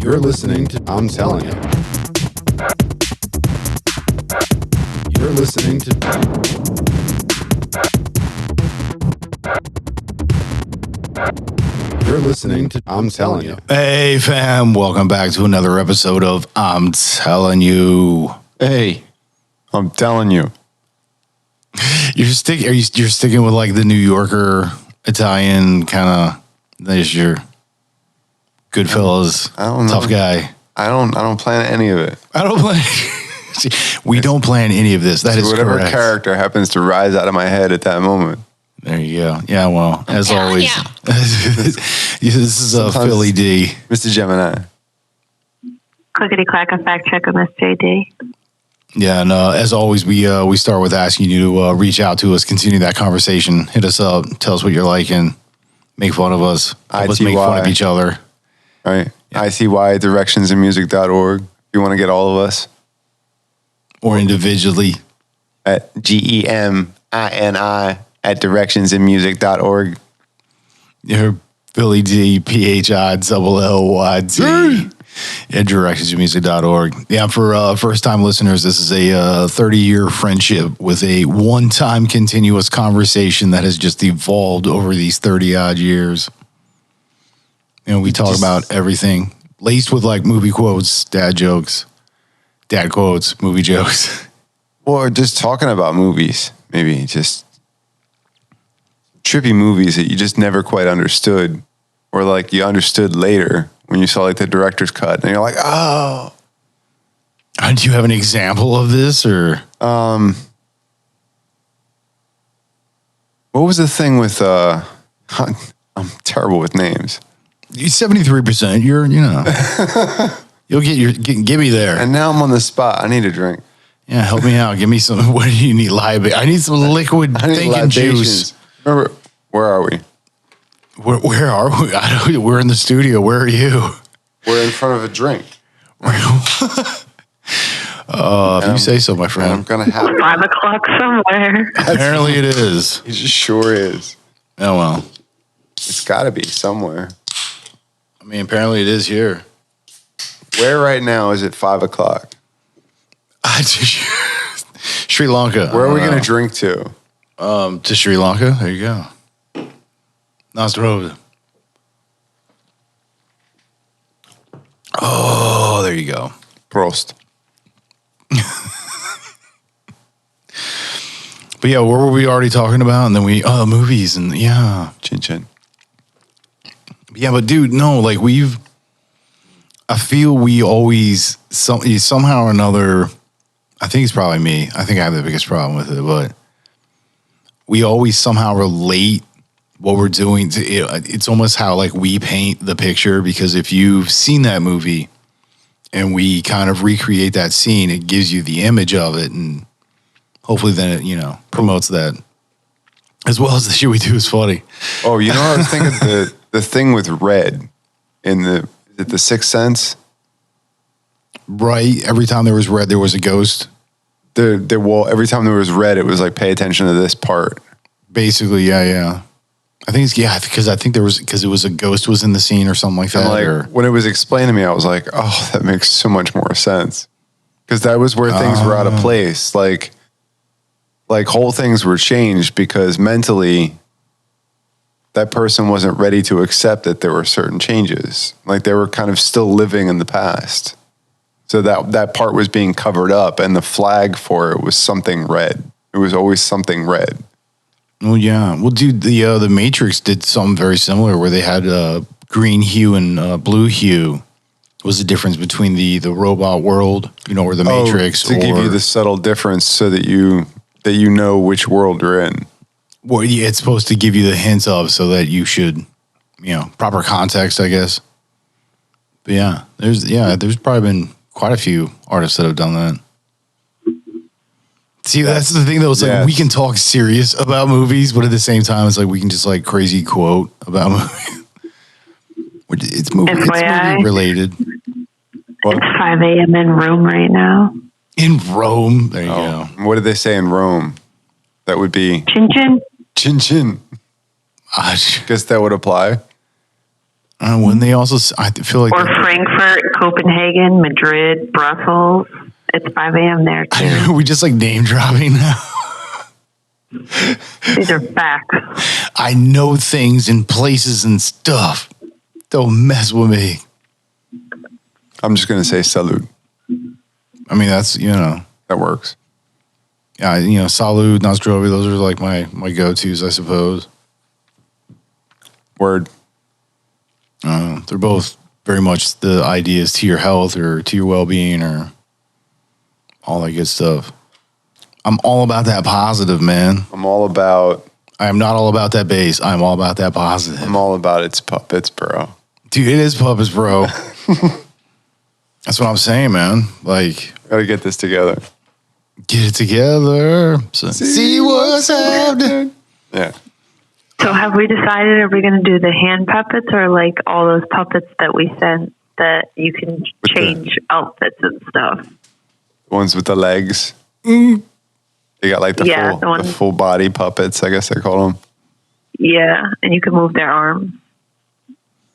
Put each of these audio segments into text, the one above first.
You're listening to I'm Telling You. You're listening to I'm Telling You. Hey fam, welcome back to another episode of I'm Telling You. Hey, I'm telling you. You're sticking with like the New Yorker Italian kind of. There's your Goodfellas, I don't know. tough guy. I don't plan any of it. I don't plan. We don't plan any of this. That is whatever correct. character happens to rise out of my head at that moment. There you go. Yeah, well, as always, this is a Philly D. Mr. Gemini. Clickety clack, a fact check of missjd. Yeah, and as always, we start with asking you to reach out to us, continue that conversation, hit us up, tell us what you're liking, make fun of us, help us make fun of each other. Right. Yeah. ITY, directionsinmusic.org. If you want to get all of us. Or individually. At GEMINI at directionsinmusic.org. You're Billy D, PHILLYD at directionsinmusic.org. Yeah, for first-time listeners, this is a 30-year friendship with a one-time continuous conversation that has just evolved over these 30-odd years. You know, we talk about everything, laced with like movie quotes, dad jokes, dad quotes, movie jokes. Or just talking about movies, maybe just trippy movies that you just never quite understood, or like you understood later when you saw like the director's cut, and you're like, oh. Do you have an example of this, or? What was the thing with? I'm terrible with names. 73%. You'll get me there. And now I'm on the spot. I need a drink. Yeah, help me out. Give me some. What do you need? I need some liquid thinking juice. Remember, where are we? Where are we? We're in the studio. Where are you? We're in front of a drink. If you say so, my friend. I'm gonna have 5 o'clock somewhere. Apparently it is. It just sure is. Oh well. It's got to be somewhere. I mean, apparently it is here. Where right now is it 5 o'clock? Sri Lanka. Where are we going to drink to? To Sri Lanka. There you go. Nostrovia. Oh, there you go. Prost. But yeah, what were we already talking about? And then movies and yeah. Chin chin. Yeah, but dude, no, like I feel we always, somehow or another, I think it's probably me. I think I have the biggest problem with it, but we always somehow relate what we're doing to it. It's almost how like we paint the picture, because if you've seen that movie and we kind of recreate that scene, it gives you the image of it, and hopefully then it, promotes that. As well as the shit we do is funny. Oh, I was thinking the thing with red in the Sixth Sense. Right. Every time there was red, there was a ghost. Every time there was red, it was like, pay attention to this part. Basically, yeah. I think because it was a ghost was in the scene or something like that. And when it was explained to me, I was like, oh, that makes so much more sense. Because that was where things were out of place. Like whole things were changed because mentally that person wasn't ready to accept that there were certain changes. Like they were kind of still living in the past. So that part was being covered up, and the flag for it was something red. It was always something red. Well, yeah. Well, dude, the Matrix did something very similar where they had green hue and blue hue was the difference between the robot world, or the Matrix. To give you the subtle difference so that you know which world you're in. Well, yeah, it's supposed to give you the hints of so that you should, proper context, I guess. But yeah, there's probably been quite a few artists that have done that. See, that's the thing though. It's like we can talk serious about movies, but at the same time, it's like we can just like crazy quote about movies. It's movie related. It's 5 a.m. in Rome right now. In Rome, there you go. What did they say in Rome? That would be chin chin. Chin chin. Guess that would apply. When they also, I feel like Or Frankfurt, Copenhagen, Madrid, Brussels. It's 5 a.m. there too. we just like name dropping now. These are facts. I know things and places and stuff. Don't mess with me. I'm just gonna say salud. I mean, that's, That works. yeah, salud, Nostrovi, those are like my go-tos, I suppose. Word. They're both very much the ideas to your health or to your well-being or all that good stuff. I'm all about that positive, man. I'm all about. I am not all about that bass. I'm all about that positive. I'm all about its puppets, bro. Dude, it is puppets, bro. That's what I'm saying, man. Like, Gotta get this together. get it together. See what's happening. Yeah. So have we decided, are we going to do the hand puppets or like all those puppets that we sent that you can change outfits and stuff? The ones with the legs. Mm. They got like the full body puppets, I guess I call them. Yeah, and you can move their arms.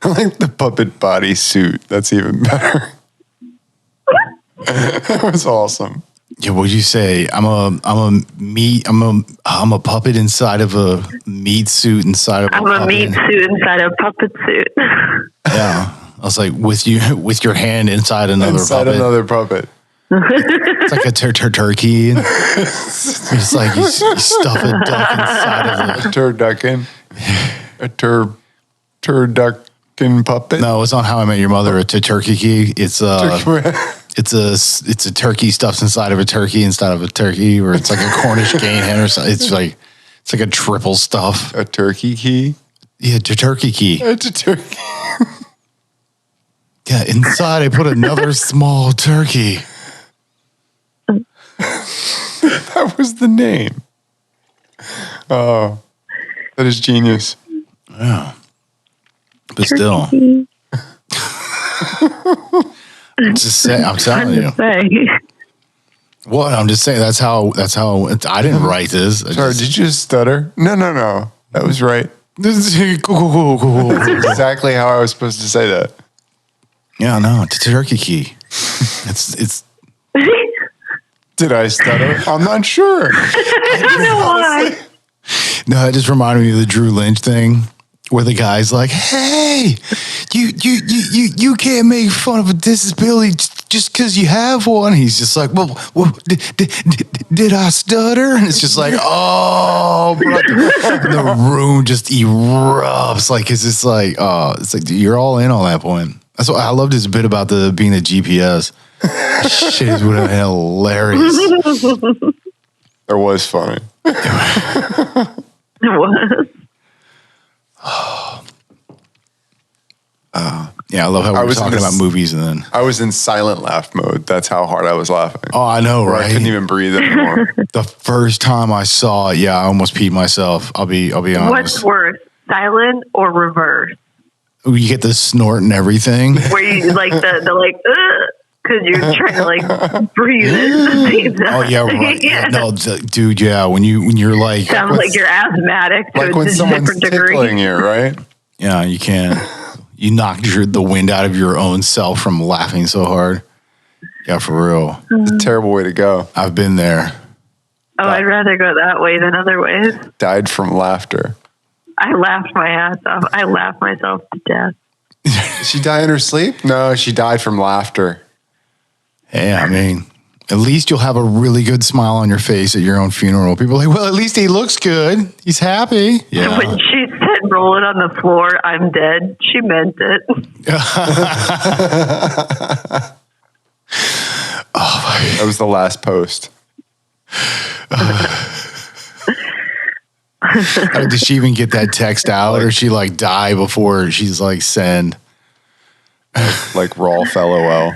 I like the puppet body suit. That's even better. That was awesome. Yeah, what'd you say? I'm a puppet inside of a meat suit inside of a puppet. I'm a meat suit inside a puppet suit. Yeah. I was like, with your hand inside another puppet. Another puppet. It's like a turkey. It's like you stuff a duck inside of A turducken. A turducken puppet. No, it's not How I Met Your Mother. It's a turkey key. It's It's a turkey stuffed inside of a turkey, or it's like a Cornish game hen or something. It's like a triple stuff. A turkey key. Yeah, it's a turkey key. It's a turkey. Yeah, inside I put another small turkey. That was the name. Oh, that is genius. Yeah, but still. I'm telling you. What? I'm just saying that's how I didn't write this. Sorry, did you just stutter? No. That was right. Cool. Exactly how I was supposed to say that. Yeah, no, it's a turkey key. It's Did I stutter? I'm not sure. I don't know why. No, it just reminded me of the Drew Lynch thing. Where the guy's like, "Hey, you can't make fun of a disability just because you have one." He's just like, "Well, did I stutter?" And it's just like, "Oh, bro." The room just erupts. Like it's just like, it's like you're all in on that point. That's what I loved his bit about being a GPS. Shit would have been hilarious. It was funny. It was. Yeah, I love how we're talking about movies and then I was in silent laugh mode. That's how hard I was laughing. Oh, I know, right? I couldn't even breathe anymore. The first time I saw it, yeah, I almost peed myself. I'll be honest. What's worse, silent or reverse? You get the snort and everything. Where you like the like, because you're trying to like breathe at the same time. Oh yeah, right. Yeah. No, dude, yeah. When you're like, sounds like you're asthmatic to like when a someone's different degree. tickling you, right? yeah, you can. You knock the wind out of your own self from laughing so hard. Yeah, for real. It's a terrible way to go. I've been there. Oh, I'd rather go that way than other ways. Died from laughter. I laughed my ass off. I laughed myself to death. Did she die in her sleep? No, she died from laughter. Hey, I mean, at least you'll have a really good smile on your face at your own funeral. People are like, well, at least he looks good. He's happy. Yeah. When she said roll it on the floor, I'm dead, she meant it. That was the last post. Did she even get that text out or she like die before she's like send? Like Rolf LOL.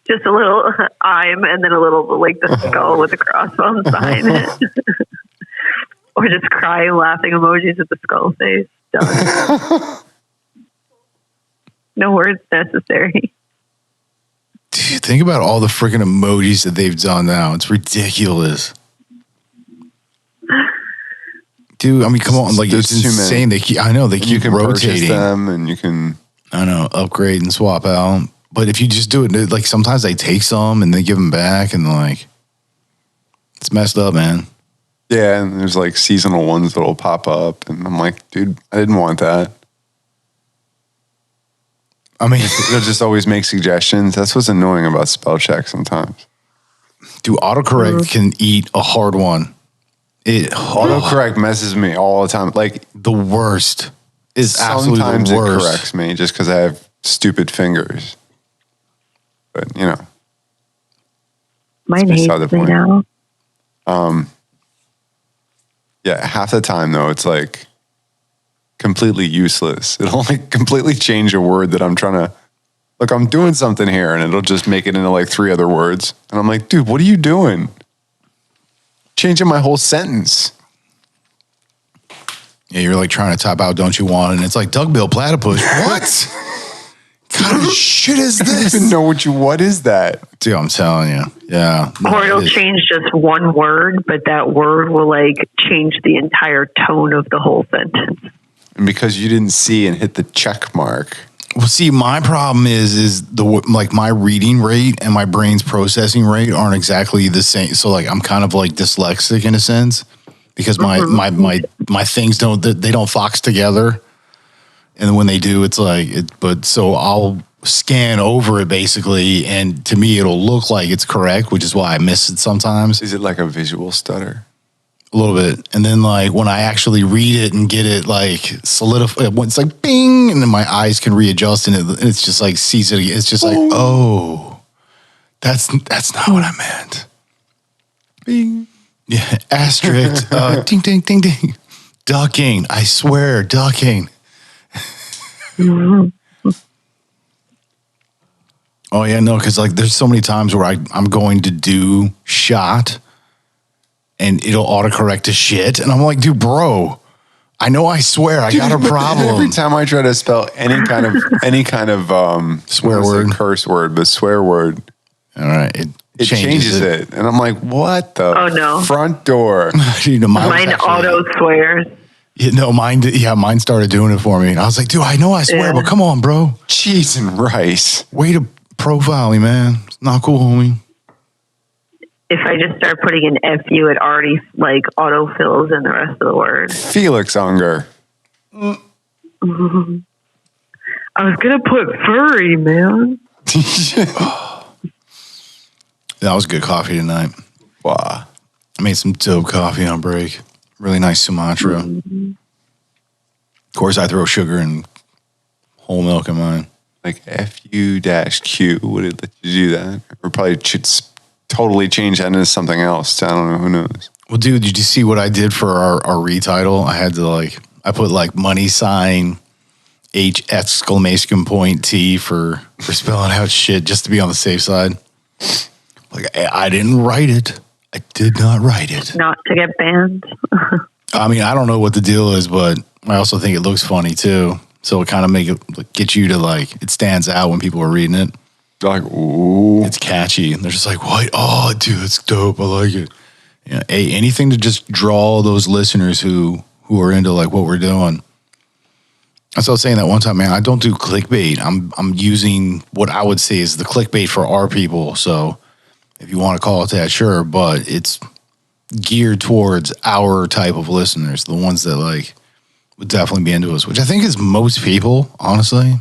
Just a little I'm and then a little like the skull with the crossbones behind it. Or just crying, laughing emojis with the skull face. Done. No words necessary. Dude, think about all the freaking emojis that they've done now. It's ridiculous. Dude, I mean, come on, like There's it's too many. insane. They keep Purchase rotating them, and you can. I know, upgrade and swap out. But if you just do it, like sometimes they take some and they give them back, and like it's messed up, man. Yeah, and there's like seasonal ones that'll pop up, and I'm like, dude, I didn't want that. I mean, They'll just always make suggestions. That's what's annoying about spell check sometimes. dude, autocorrect can eat a hard one. Autocorrect messes me all the time. Like The worst is absolutely sometimes the it worst. corrects me just because I have stupid fingers. But you know, Mine It's beside hates the me point. now. yeah, half the time though, it's like completely useless. It'll like completely change a word that I'm trying to. Look, I'm doing something here, and it'll just make it into like 3 other words, and I'm like, dude, what are you doing? Changing my whole sentence. Yeah, you're like trying to type out "don't you want," and it's like duckbill platypus. What kind of shit is I don't this? even know what is that? Dude, I'm telling you. Yeah. Or it'll it is. change just one word, but that word will like change the entire tone of the whole sentence. And because you didn't see and hit the check mark. Well, see, my problem is like my reading rate and my brain's processing rate aren't exactly the same. So like I'm kind of like dyslexic in a sense because my things don't fox together, and when they do, it's like it. But so I'll scan over it basically, and to me it'll look like it's correct, which is why I miss it sometimes Is it like a visual stutter? a little bit. And then like when I actually read it and get it like solidified, it's like bing, and then my eyes can readjust, and it's just like sees it. It's just like, oh, that's not what I meant. Bing. Yeah, asterisk, ding, ding, ding, ding. Ducking, I swear, ducking. Oh, yeah, no, because like there's so many times where I'm going to do shot and it'll autocorrect to shit. And I'm like, dude, bro, I know I swear I got a problem. Every time I try to spell any kind of Swear I wanna say word. curse word, but swear word, All right, it changes it. And I'm like, what the Oh, no. front door? You know, Mine auto swears. Mine started doing it for me. And I was like, dude, I know I swear, Yeah. but come on, bro. Cheese and rice. Way to profile me, man. It's not cool, homie. If I just start putting an FU, it already like auto fills in the rest of the word. Felix Unger. I was gonna put furry, man. That was good coffee tonight. Wow. I made some dope coffee on break. Really nice Sumatra. Mm-hmm. Of course, I throw sugar and whole milk in mine. Like FU-Q would it let you do that? Or probably should totally change that into something else. I don't know. Who knows? Well, dude, did you see what I did for our retitle? I had to I put like money sign H exclamation point T for spelling out shit just to be on the safe side. Like I didn't write it. I did not write it. Not to get banned. I mean, I don't know what the deal is, but I also think it looks funny too. So it kind of get you to like, it stands out when people are reading it. They're like, ooh. It's catchy. And they're just like, what? Oh, dude, it's dope. I like it. Yeah, hey, anything to just draw those listeners who are into like what we're doing. That's what I was saying that one time, man. I don't do clickbait. I'm using what I would say is the clickbait for our people. So if you want to call it that, sure. But it's geared towards our type of listeners, the ones that like would definitely be into us, which I think is most people, honestly.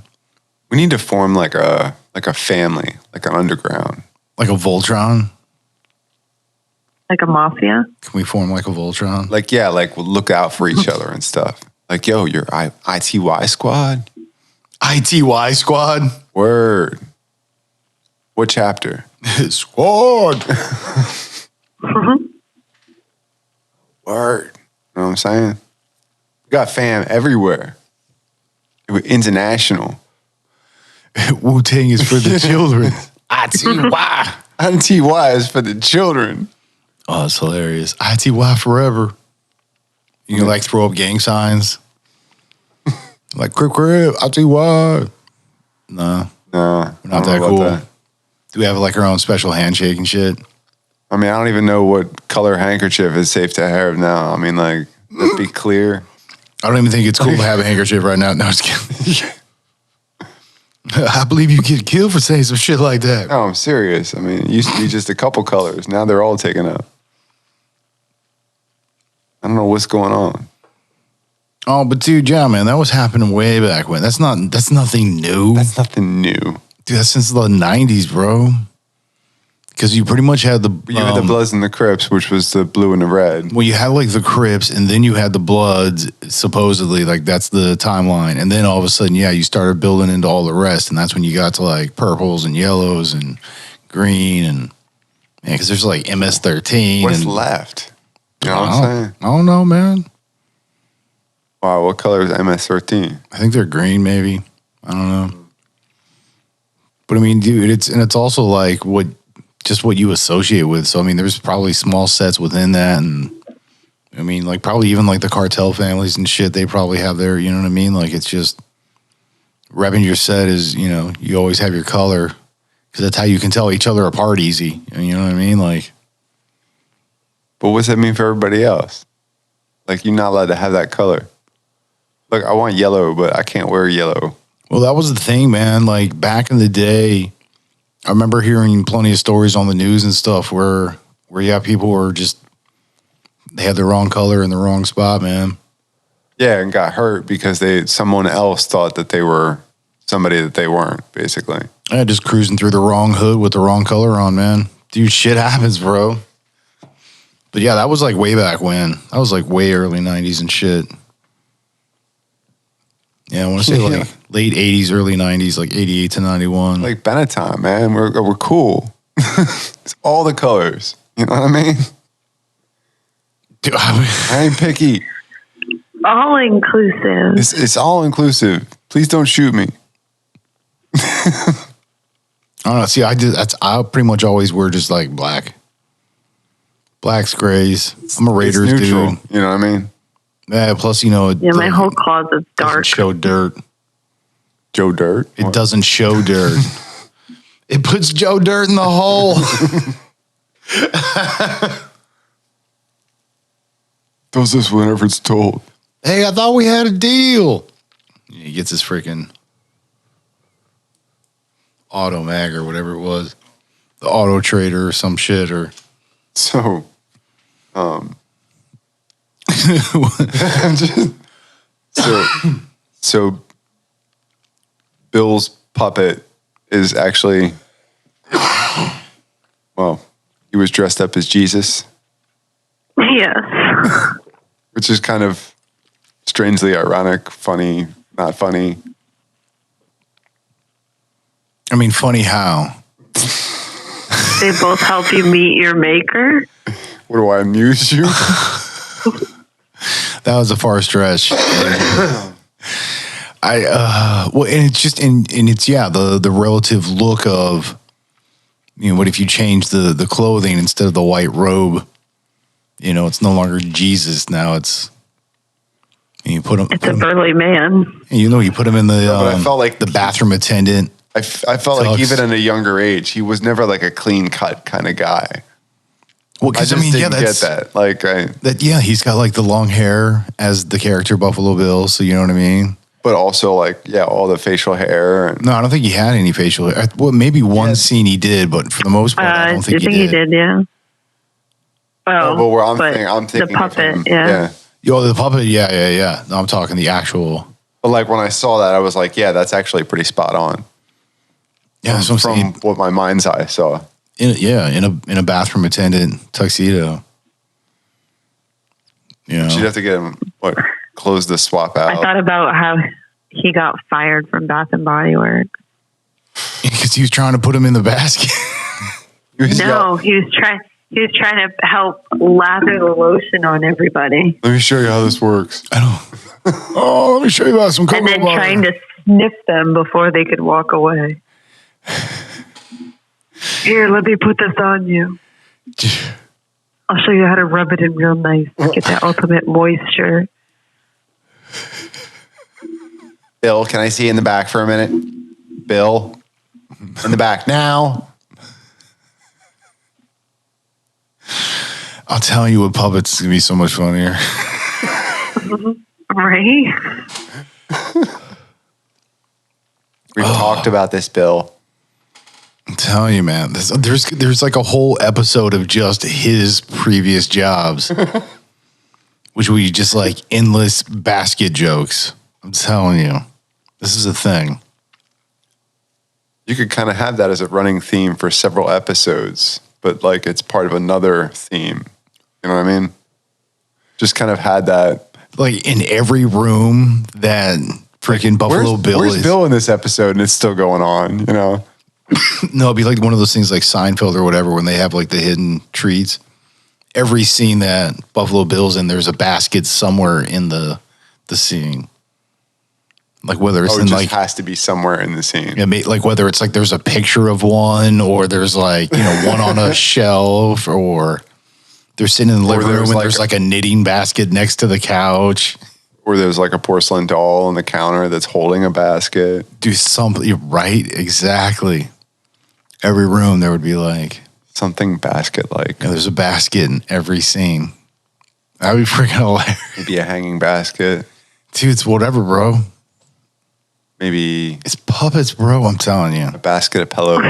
We need to form like a family, like an underground. Like a Voltron. Like a mafia. Can we form like a Voltron? Like, yeah, like we'll look out for each other and stuff. Like, yo, your ITY squad? ITY squad? Word. What chapter? Squad. Word. You know what I'm saying? We got fam everywhere. We're international. Wu-Tang is for the children. ITY. ITY is for the children. Oh, it's hilarious. ITY forever. You can like throw up gang signs. Like, crib, ITY. No, No, we're not that cool. Do we have like our own special handshake and shit? I mean, I don't even know what color handkerchief is safe to have now. I mean, like, That'd be clear. I don't even think it's cool to have a handkerchief right now. No, I'm just kidding. I believe you get killed for saying some shit like that. No, I'm serious. I mean, it used to be just a couple colors. Now they're all taken up. I don't know what's going on. Oh, but dude, yeah, man, that was happening way back when. That's nothing new. That's nothing new. Dude, that's since the 90s, bro. Because you pretty much had the... You had the Bloods and the Crips, which was the blue and the red. Well, you had like the Crips, and then you had the Bloods, supposedly. Like, that's the timeline. And then all of a sudden, yeah, you started building into all the rest. And that's when you got to like purples and yellows and green. And yeah, because there's like MS-13. What's left? You know what I'm saying? I don't know, man. Wow, what color is MS-13? I think they're green, maybe. I don't know. But I mean, dude, it's also like what you associate with. So I mean, there's probably small sets within that, and I mean, like probably even like the cartel families and shit. They probably have their, you know what I mean? Like it's just repping your set is, you know, you always have your color because that's how you can tell each other apart easy. You know what I mean? Like, but what's that mean for everybody else? Like you're not allowed to have that color. Look, I want yellow, but I can't wear yellow. Well, that was the thing, man. Like back in the day, I remember hearing plenty of stories on the news and stuff where yeah, people were just, they had the wrong color in the wrong spot, man. Yeah, and got hurt because someone else thought that they were somebody that they weren't, basically. Yeah, just cruising through the wrong hood with the wrong color on, man. Dude, shit happens, bro. But yeah, that was like way back when. That was like way early 90s and shit. Yeah, I want to say like late 80s, early 90s, like 88 to 91. Like Benetton, man. We're cool. It's all the colors. You know what I mean? Dude, I ain't picky. All inclusive. It's all inclusive. Please don't shoot me. I don't know. See, I pretty much always wear just like black. Blacks, grays. I'm a Raiders dude. You know what I mean? Yeah, plus, you know... Yeah, my whole closet's dark. Doesn't show dirt. Joe Dirt? It doesn't show dirt. It puts Joe Dirt in the hole. Does this whenever it's told. Hey, I thought we had a deal. He gets his freaking Auto Mag or whatever it was. The Auto Trader or some shit or... So, so Bill's puppet is actually, well, he was dressed up as Jesus. Yes. Which is kind of strangely ironic, funny, not funny. I mean, funny how? They both help you meet your maker. What do I amuse you? That was a far stretch. Well, and it's just, and it's, yeah, the relative look of, you know, what if you change the clothing instead of the white robe? You know, it's no longer Jesus now. It's, you put him. It's a burly man. You know, you put him in the. But I felt like the bathroom attendant. I felt like even at a younger age, he was never like a clean cut kind of guy. Well, because I mean, yeah, get that. Like, yeah, he's got like the long hair as the character Buffalo Bill. So you know what I mean. But also, like, yeah, all the facial hair. No, I don't think he had any facial hair. Well, maybe one scene he did, but for the most part, I don't think he did. he did, yeah. Oh, well, I'm thinking the puppet, of him. yeah. Yo, the puppet, yeah. No, I'm talking the actual. But like when I saw that, I was like, yeah, that's actually pretty spot on. Yeah, that's what I'm saying. From what my mind's eye saw. In a bathroom attendant tuxedo. You know, she'd have to get him close the swap out. I thought about how he got fired from Bath and Body Works because he was trying to put him in the basket. He was trying to help lather the lotion on everybody. Let me show you how this works. I don't. Oh, let me show you how some cocoa and then butter. Trying to sniff them before they could walk away. Here, let me put this on you. I'll show you how to rub it in real nice. Get that ultimate moisture. Bill, can I see you in the back for a minute? Bill, in the back now. I'll tell you what, puppets is going to be so much funnier. Right? We've talked about this, Bill. I'm telling you, man. There's like a whole episode of just his previous jobs, which we just like endless basket jokes. I'm telling you, this is a thing. You could kind of have that as a running theme for several episodes, but like it's part of another theme. You know what I mean? Just kind of had that. Like in every room that freaking Buffalo Bill where's is. Bill in this episode and it's still going on, you know? No, it'd be like one of those things like Seinfeld or whatever when they have like the hidden treats. Every scene that Buffalo Bill's in, there's a basket somewhere in the scene. Like whether it's it in just like has to be somewhere in the scene. like whether it's like there's a picture of one or there's like, you know, one on a shelf or they're sitting in the living room and there's like a knitting basket next to the couch. Or there's like a porcelain doll on the counter that's holding a basket. Do something, right? Exactly. Every room there would be like something basket-like. There's a basket in every scene. That'd be freaking hilarious. Maybe a hanging basket. Dude, it's whatever, bro. Maybe it's puppets, bro. I'm telling you. A basket of pillows.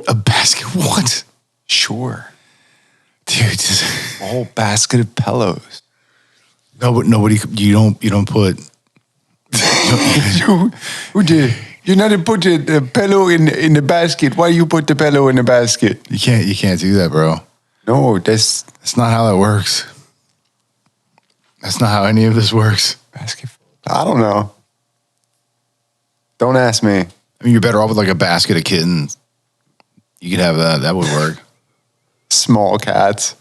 A basket? What? Sure. Dude, a whole basket of pillows. No, but nobody. You don't put. Who did? You not to put the pillow in the basket. Why you put the pillow in the basket? You can't do that, bro. No, that's not how that works. That's not how any of this works. Basket. I don't know. Don't ask me. I mean, you're better off with like a basket of kittens. You could have that. That would work. Small cats.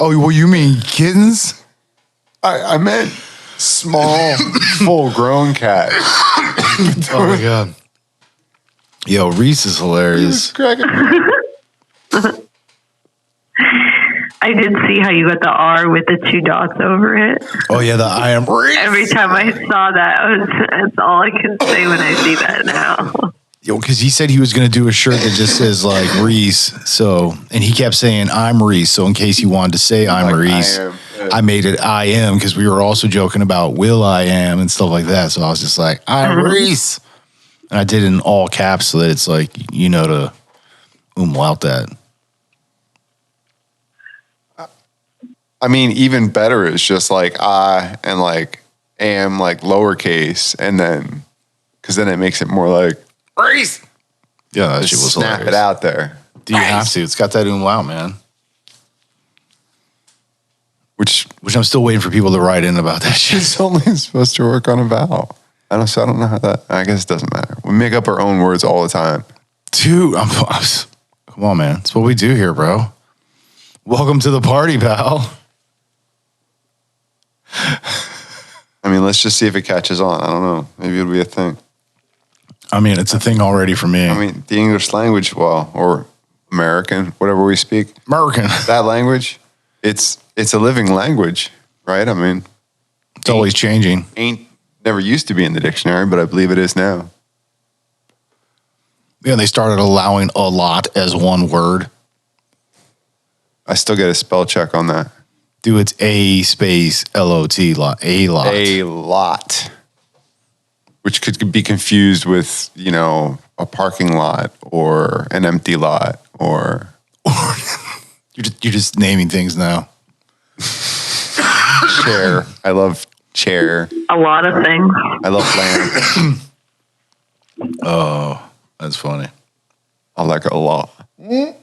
Oh, well, you mean kittens? I meant small, full-grown cats. Oh my god. Yo, Reese is hilarious. I did see how you got the R with the 2 dots over it. Oh yeah, the I am Reese. Every time I saw that, that's all I can say when I see that now. Yo, because he said he was going to do a shirt that just says like Reese. So, and he kept saying I'm Reese. So in case he wanted to say I'm like, Reese, I made it I am because we were also joking about Will I am and stuff like that. So I was just like I'm Reese, and I did it in all caps so that it's like you know to umlaut that. I mean, even better is just like I and like am like lowercase, and then because then it makes it more like Reese. Yeah, that shit was snap hilarious. it out there. Do you have to? It's got that umlaut, man. Which I'm still waiting for people to write in about that shit. It's only supposed to work on a vowel. I don't know how that. I guess it doesn't matter. We make up our own words all the time, dude. Come on, man. It's what we do here, bro. Welcome to the party, pal. I mean, let's just see if it catches on. I don't know. Maybe it'll be a thing. I mean, it's a thing already for me. I mean, the English language, well, or American, whatever we speak. American. That language, it's a living language, right? I mean, it's always changing. Never used to be in the dictionary, but I believe it is now. Yeah, they started allowing a lot as one word. I still get a spell check on that. Dude, it's A space LOT, lot. A lot. A lot. Which could be confused with, you know, a parking lot or an empty lot or you're just naming things now. Chair. I love chair. A lot of things. I love lamp. Oh, that's funny. I like it a lot. You're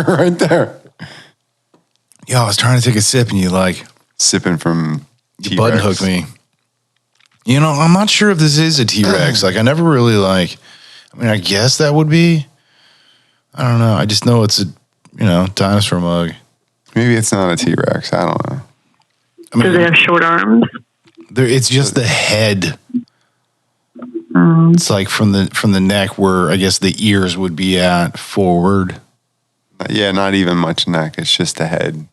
right there. Yo, I was trying to take a sip and you like sipping from you button hooked me. You know, I'm not sure if this is a T-Rex. Like, I never really like. I mean, I guess that would be. I don't know. I just know it's a, you know, dinosaur mug. Maybe it's not a T-Rex. I don't know. I mean, do they have short arms? It's just the head. It's like from the neck where I guess the ears would be at forward. Yeah, not even much neck. It's just the head.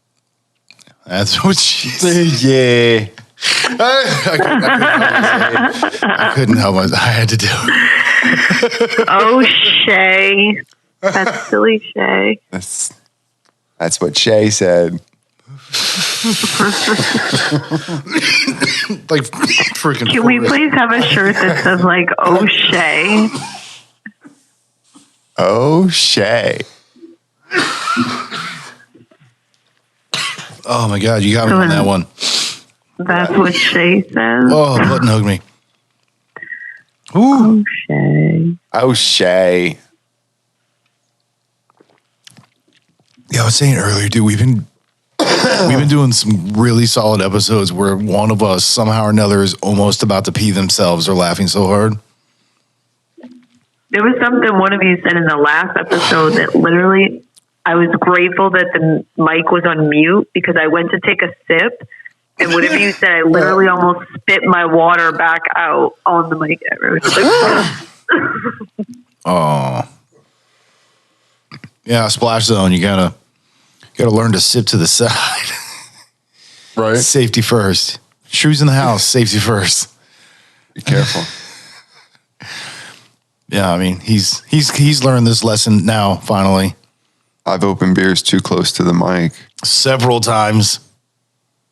That's what she said. Yeah. I couldn't help myself. I had to do it. Oh, Shay. That's silly Shay. That's what Shay said. Like freaking. Can we please have a shirt that says like O'Shea? O'Shea. Oh my God, you got me on that one. That's what Shay says. Oh, button hug me. Ooh. O'Shea. O'Shea. Yeah, I was saying earlier, dude, we've been doing some really solid episodes where one of us somehow or another is almost about to pee themselves or laughing so hard. There was something one of you said in the last episode that literally I was grateful that the mic was on mute because I went to take a sip and whatever you said, I literally almost spit my water back out on the mic. Oh. Yeah, splash zone. You gotta learn to sip to the side. Right. Safety first. Shoes in the house, safety first. Be careful. Yeah, I mean, he's learned this lesson now, finally. I've opened beers too close to the mic. Several times.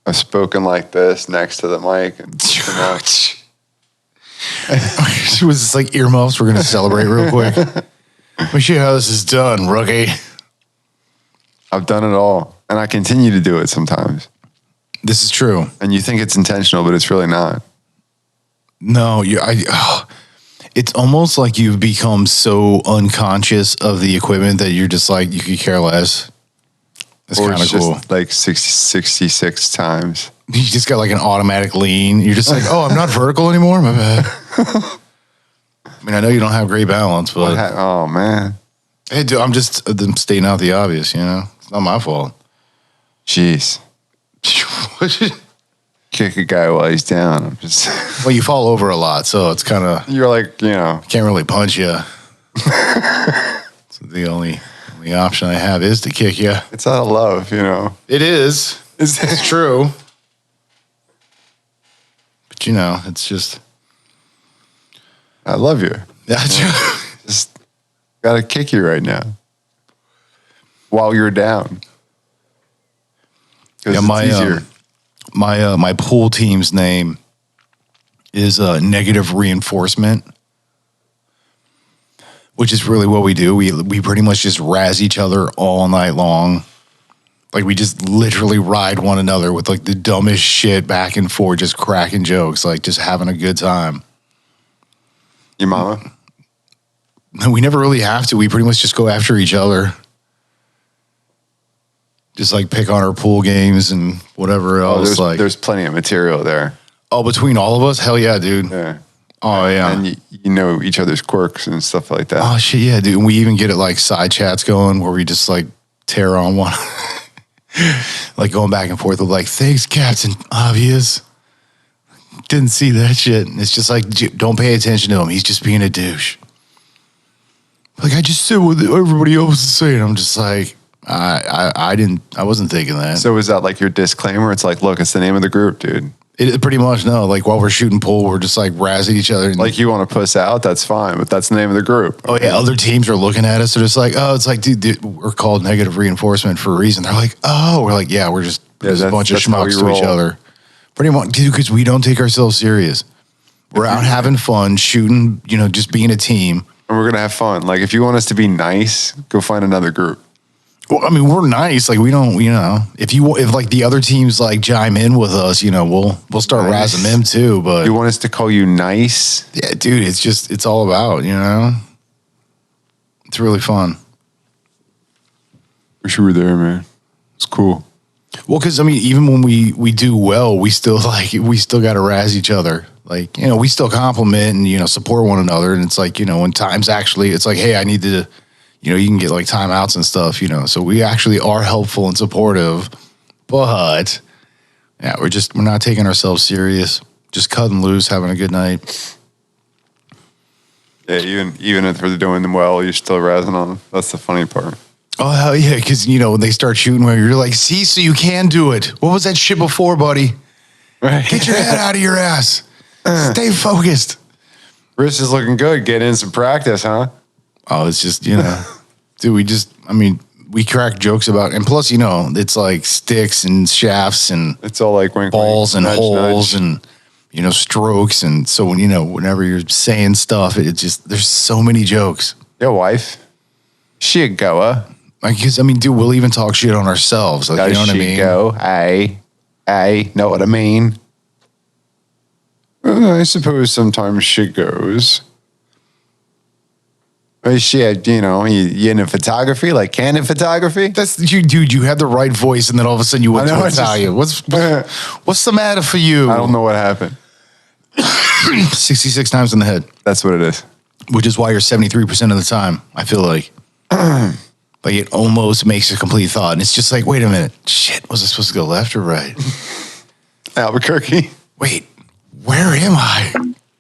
I've spoken like this next to the mic. And It was just like earmuffs. We're going to celebrate real quick. Let me show you how this is done, rookie. I've done it all. And I continue to do it sometimes. This is true. And you think it's intentional, but it's really not. No, it's almost like you've become so unconscious of the equipment that you're just like, you could care less. That's kind of cool. Like 66 times. You just got like an automatic lean. You're just like, oh, I'm not vertical anymore? My bad. I mean, I know you don't have great balance, but... Oh, man. Hey, dude, I'm stating out the obvious, you know? It's not my fault. Jeez. Kick a guy while he's down. I'm just... Well, you fall over a lot, so it's kind of... You're like, you know... Can't really punch you. So the only option I have is to kick you. It's out of love, you know? It is. It's true. But, you know, it's just... I love you. Yeah, just gotta kick you right now. While you're down. Yeah, my pool team's name is negative reinforcement, which is really what we do. We pretty much just razz each other all night long. Like we just literally ride one another with like the dumbest shit back and forth, just cracking jokes, like just having a good time. Your mama? We never really have to. We pretty much just go after each other. Just like pick on our pool games and whatever else. There's plenty of material there. Oh, between all of us? Hell yeah, dude. Yeah. Oh, yeah. And you know each other's quirks and stuff like that. Oh, shit, yeah, dude. And we even get it like side chats going where we just like tear on one. Like going back and forth with like, thanks, Captain Obvious. Didn't see that shit. And it's just like, don't pay attention to him. He's just being a douche. Like, I just said what everybody else is saying. I'm just like, I wasn't thinking that. So is that like your disclaimer? It's like, look, it's the name of the group, dude. It pretty much, no. Like while we're shooting pool, we're just like razzing each other. And, like you want to puss out, that's fine, but that's the name of the group. Oh yeah, other teams are looking at us. They're just like, oh, it's like, dude, we're called negative reinforcement for a reason. They're like, oh, we're like, yeah, we're just a bunch of schmucks to each other. Pretty much, dude, because we don't take ourselves serious. We're out having fun, shooting, you know, just being a team. And we're going to have fun. Like if you want us to be nice, go find another group. Well, I mean, we're nice. Like we don't, you know, if like the other teams like chime in with us, you know, we'll start razzing them too. But you want us to call you nice? Yeah, dude, it's all about, you know, it's really fun. Wish you were there, man. It's cool. Well, because I mean, even when we do well, we still got to razz each other. Like, you know, we still compliment and, you know, support one another. And it's like, you know, when times actually, it's like, hey, I need to. You know, you can get like timeouts and stuff, you know. So we actually are helpful and supportive, but yeah, we're not taking ourselves serious. Just cutting loose, having a good night. Yeah, even if they're doing them well, you're still razzing on them. That's the funny part. Oh hell yeah, because you know when they start shooting, where you're like, see, so you can do it. What was that shit before, buddy? Right. Get your head out of your ass. Stay focused. Wrist is looking good. Get in some practice, huh? Oh, it's just, you know, dude, we crack jokes about, and plus, you know, it's like sticks and shafts and It's all like wink, balls wink, and nudge, holes nudge. and, you know, strokes. And so when, you know, whenever you're saying stuff, it just, there's so many jokes. Your wife, she a goer. Like, 'cause, I mean, dude, we'll even talk shit on ourselves. Like, Does you know what I she mean? go? Hey, know what I mean? I suppose sometimes she goes. Shit, you know, you into photography, like candid photography? That's you, dude. You had the right voice, and then all of a sudden you went I know, to I just- Italian. What's the matter for you? I don't know what happened. 66 times in the head, That's what it is. which is why you're 73% of the time. I feel like it almost makes a complete thought, and it's just like, wait a minute, shit, was I supposed to go left or right? Albuquerque. Wait, where am I?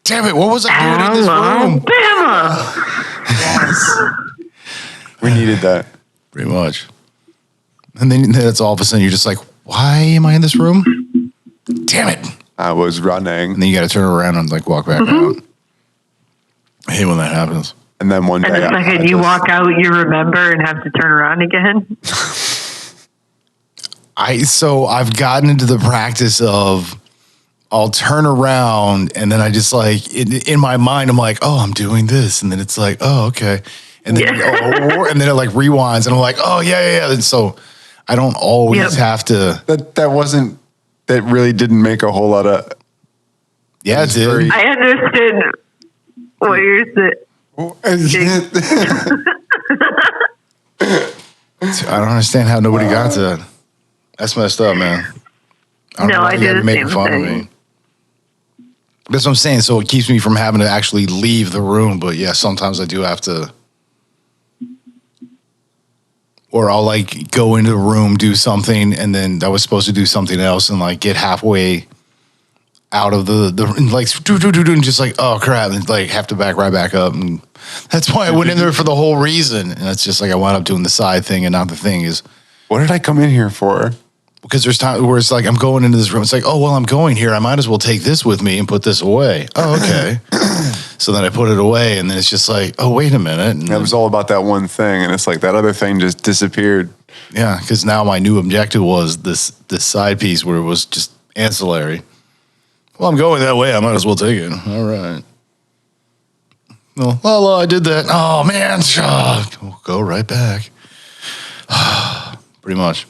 Damn it, what was I doing in this room? Alabama. We needed that. Pretty much. And then that's all of a sudden you're just like, why am I in this room? Damn it. I was running. And then you got to turn around and like walk back out. I hate when that happens. And then one And day the second you walk out, you remember and have to turn around again. I've gotten into the practice of I'll turn around and then I just like in my mind I'm like, oh, I'm doing this, and then it's like, oh, okay, and then and then it like rewinds and I'm like, oh yeah. And so I don't always have to. that really didn't make a whole lot of. Yeah, it did. I understood what you're saying. I don't understand how nobody got to that. That's messed up, man. No, know why I you do gotta the make same fun of thing. me. That's what I'm saying. So it keeps me from having to actually leave the room. But yeah, sometimes I do have to. Or I'll like go into the room, do something, and then I was supposed to do something else and like get halfway out of the and like and just like, oh crap, and like have to back right back up. And that's why I went in there for the whole reason. And it's just like I wound up doing the side thing and not the thing is. What did I come in here for? Because there's time where it's like, I'm going into this room. It's like, oh, well, I'm going here. I might as well take this with me and put this away. Oh, okay. So then I put it away, and then it's just like, oh, wait a minute. And That was all about that one thing, and it's like that other thing just disappeared. yeah, because now my new objective was this side piece where it was just ancillary. Well, I'm going that way. I might as well take it. All right. Well, I did that. Oh, man. We'll go right back. Pretty much.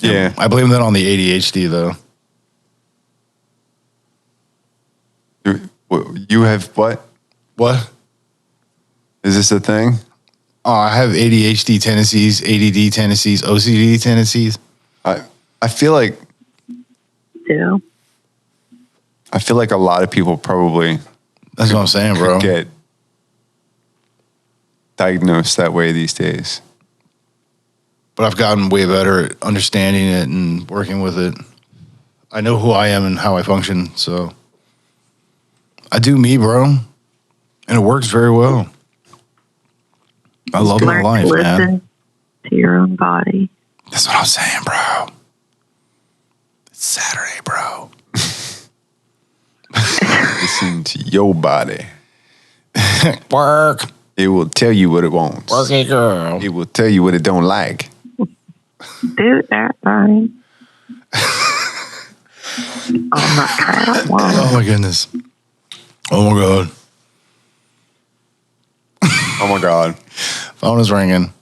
Yeah. I blame that on the ADHD, though. You have what? What? Is this a thing? Oh, I have ADHD tendencies, ADD tendencies, OCD tendencies. I feel like too. a lot of people probably That's what I'm saying, bro. get diagnosed that way these days. But I've gotten way better at understanding it and working with it. I know who I am and how I function, so I do me, bro, and it works very well. I love my Learn life, to man. listen to your own body. That's what I'm saying, bro. It's Saturday, bro. Listen to your body. Work. It will tell you what it wants. Worky girl. It will tell you what it don't like. Do that thing. Oh my God. Wow. Oh, my goodness. Oh, my God. Oh my God. Phone is ringing.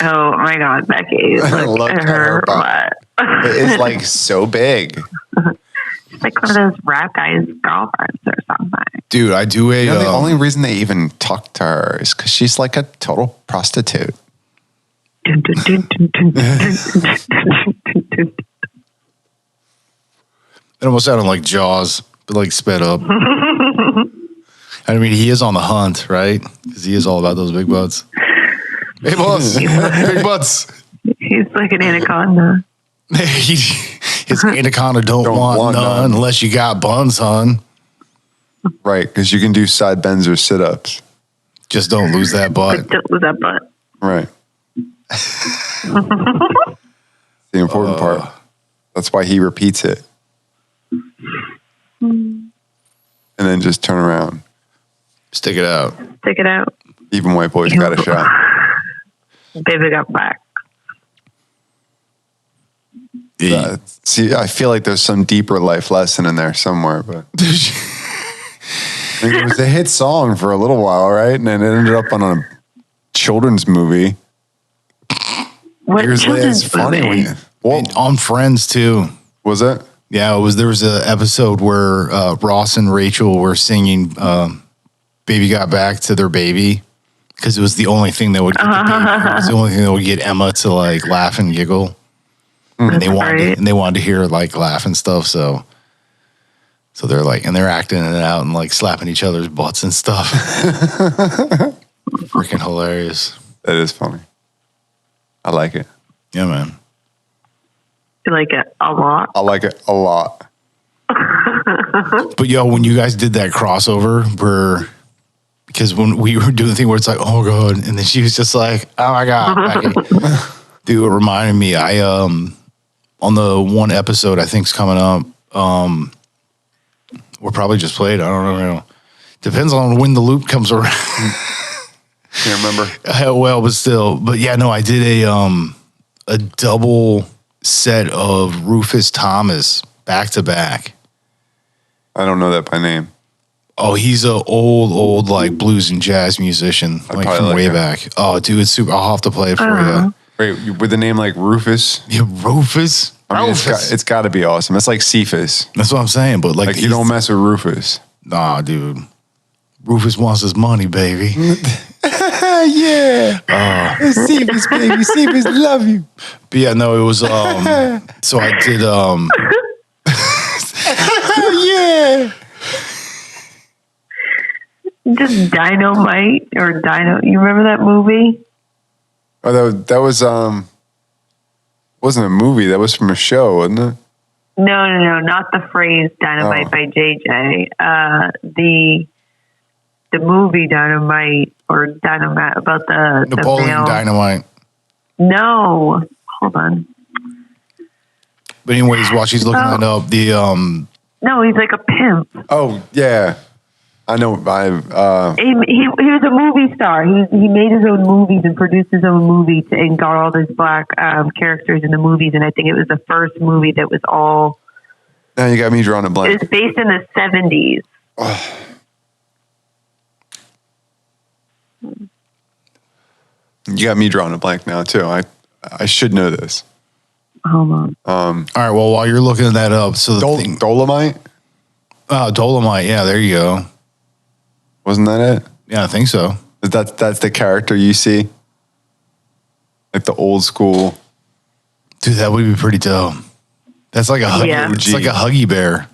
Oh my God, Becky. Look at her butt. butt. It's like so big. It's like one of those rap guys' girlfriends or something. Dude, I do a... You know, the only reason they even talk to her is because she's like a total prostitute. Dun, dun, dun, dun, dun, dun, dun, dun, dun. It almost sounded like Jaws, but like sped up. I mean, he is on the hunt, right? Because he is all about those big butts. Hey, boss, big butts. He's like an anaconda. His anaconda don't want none unless you got buns, hon. Right, because you can do side bends or sit-ups. Just don't lose that butt. Don't lose that butt. Right. The important part. That's why he repeats it. And then just turn around. Stick it out. Stick it out. Even white boys got a shot. Baby got back. See, I feel like there's some deeper life lesson in there somewhere, but I mean, it was a hit song for a little while, right? And then it ended up on a children's movie. What Years later, children's it's funny movie? when you, well, And on Friends too. was it? Yeah, it was. There was an episode where Ross and Rachel were singing "Baby Got Back" to their baby because it was the only thing that would get the baby, it was the only thing that would get Emma to like laugh and giggle. And they wanted to hear her like laugh and stuff. So they're like, and they're acting it out and like slapping each other's butts and stuff. Freaking hilarious. That is funny. I like it. Yeah, man. You like it a lot? I like it a lot. But yo, when you guys did that crossover, because when we were doing the thing where it's like, oh god, and then she was just like, oh my god, dude, it reminded me. I on the one episode I think's coming up, we'll probably just play it. I don't know. Depends on when the loop comes around. Can't remember. Well, but still, but yeah, no, I did a double set of Rufus Thomas back to back. I don't know that by name. Oh, he's a old like blues and jazz musician, like probably from like way him. back. Oh, dude, it's super. I'll have to play it for you. Wait, with a name like Rufus? Yeah, Rufus. I mean, Rufus. it's got to be awesome. It's like Cephas. That's what I'm saying. But like, Like you don't mess with Rufus. Nah, dude. Rufus wants his money, baby. Yeah. Cephas, baby. Cephas love you. But yeah, no, it was. So I did. Yeah. Just Dynamite or Dino. You remember that movie? Oh, that was wasn't a movie. That was from a show, wasn't it? No, not the phrase Dynamite by JJ. The movie Dynamite or Dynamite about the Napoleon male. Dynamite. No, hold on. But anyways, while she's looking that up, the No, he's like a pimp. Oh yeah, I know. He was a movie star. He made his own movies and produced his own movies and got all these black characters in the movies. And I think it was the first movie that was all. Now you got me drawing a It blank. was based in the 70s. You got me drawing a blank now too. I should know this. Hold on. all right. Well, while you're looking that up, so the thing, Dolomite? Dolomite. Yeah, there you go. Wasn't that it? Yeah, I think so. That's the character you see, like the old school. Dude, that would be pretty dope. That's like a huggy, Yeah. it's like a huggy bear.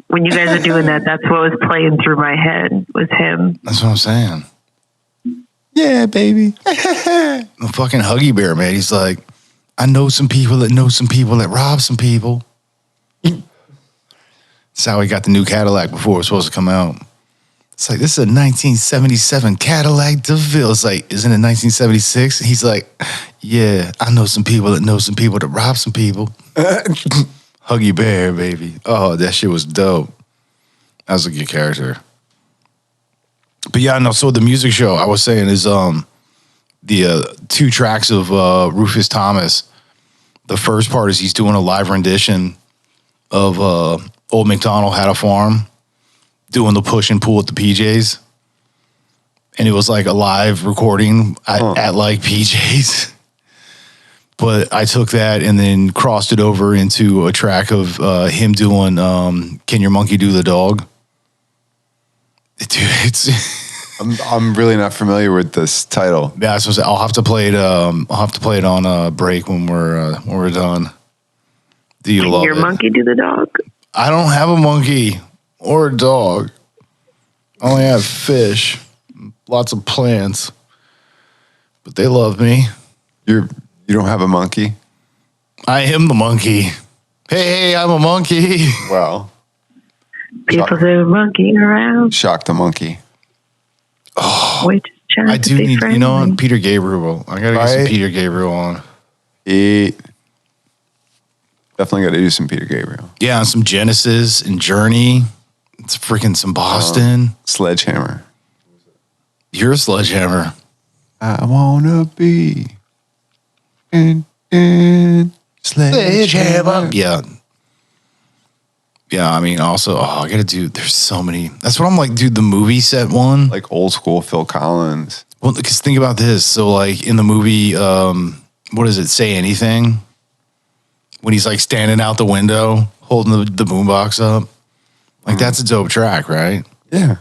When you guys are doing that, that's what was playing through my head was him. That's what I'm saying. Yeah, baby. The fucking huggy bear, man. He's like, I know some people that rob some people. That's how he got the new Cadillac before it was supposed to come out. It's like, this is a 1977 Cadillac DeVille. It's like, isn't it 1976? He's like, yeah, I know some people that rob some people. Huggy bear, baby. Oh, that shit was dope. That was a good character. But yeah, no, so the music show I was saying is the 2 tracks of Rufus Thomas. The first part is he's doing a live rendition of Old MacDonald Had a Farm, doing the push and pull at the PJs. And it was like a live recording at like PJs. But I took that and then crossed it over into a track of him doing Can Your Monkey Do the Dog? Dude, it's I'm really not familiar with this title. yeah. I suppose I'll have to play it. I'll have to play it on a break when we're done. Do you love Your it? monkey do the dog? I don't have a monkey or a dog. I only have fish, lots of plants, but they love me. You don't have a monkey? I am the monkey. Hey, I'm a monkey. Well, People say monkey around. shock the monkey. Wait, just I do be need, you know, friendly. Peter Gabriel. I gotta get some Right? Peter Gabriel on. Definitely got to do some Peter Gabriel. Yeah, and some Genesis and Journey. It's freaking some Boston. Sledgehammer. You're a sledgehammer. I wanna be Sledgehammer. Yeah. Yeah, I mean, also, I gotta do, there's so many. That's what I'm like, dude, the movie set one. Like old school Phil Collins. Well, because think about this. So, like, in the movie, what does it say, Anything? When he's, like, standing out the window, holding the boombox up. Like, that's a dope track, right? Yeah.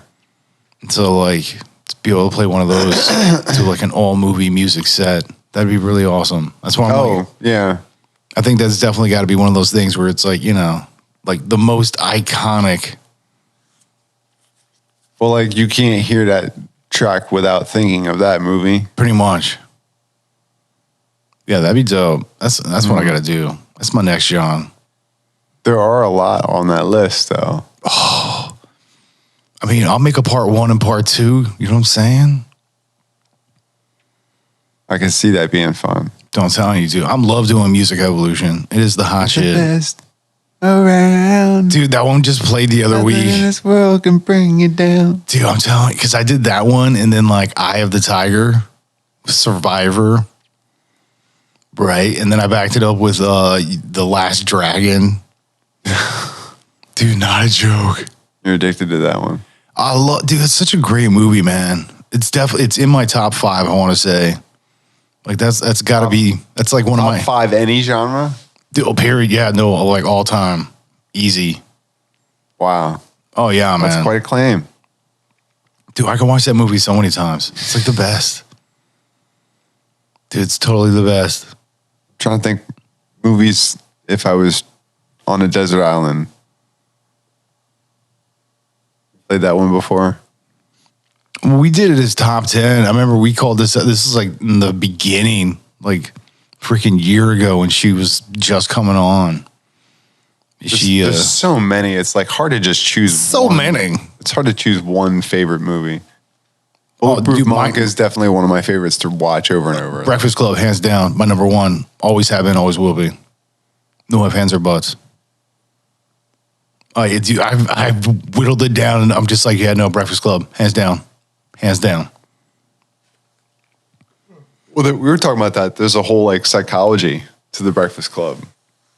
And so, like, to be able to play one of those to, like, an all-movie music set, that'd be really awesome. That's why I'm like, yeah. I think that's definitely got to be one of those things where it's, like, you know, like the most iconic. Well, like you can't hear that track without thinking of that movie. Pretty much. Yeah, that'd be dope. That's what I got to do. That's my next John. There are a lot on that list, though. Oh, I mean, I'll make a part 1 and part 2. You know what I'm saying? I can see that being fun. Don't tell you, dude. I love doing Music Evolution. It is the hot shit. Best around. Dude, that one just played the other week. This world can bring you down. Dude, I'm telling you, because I did that one and then like Eye of the Tiger, Survivor, right? And then I backed it up with The Last Dragon. Dude, not a joke. You're addicted to that one. Dude, it's such a great movie, man. It's definitely, it's in my top 5, I want to say. Like that's got to be, that's like one of my. Top 5 any genre? Dude, period. Yeah, no, like all time. Easy. Wow. Oh, yeah, man. That's quite a claim. Dude, I can watch that movie so many times. It's like the best. Dude, it's totally the best. I'm trying to think movies if I was on a desert island. Played that one before. We did it as top 10. I remember we called this is like in the beginning, like freaking year ago when she was just coming on. There's so many. It's like hard to just choose so one. many. It's hard to choose one favorite movie. Oh, Bulletproof dude, Monk is definitely one of my favorites to watch over and over. Breakfast Club, hands down, my number 1. Always have been, always will be. No if hands or buts. Oh, yeah, dude, I've whittled it down and I'm just like, yeah, no, Breakfast Club, hands down. Hands down. Well, we were talking about that. There's a whole like psychology to the Breakfast Club.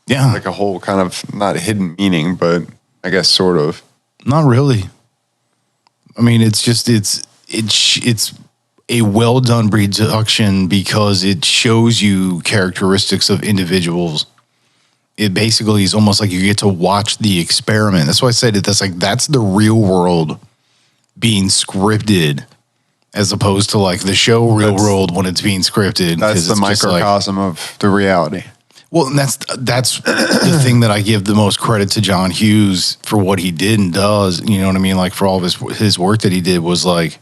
Yeah. Like a whole kind of not hidden meaning, but I guess sort of. Not really. I mean, it's just, it's a well done production because it shows you characteristics of individuals. It basically is almost like you get to watch the experiment. That's why I said it. That's the real world being scripted as opposed to like the show Real World when it's being scripted. That's the microcosm of the reality. Well, and that's the thing that I give the most credit to John Hughes for what he did and does. You know what I mean? Like for all of his work that he did was like,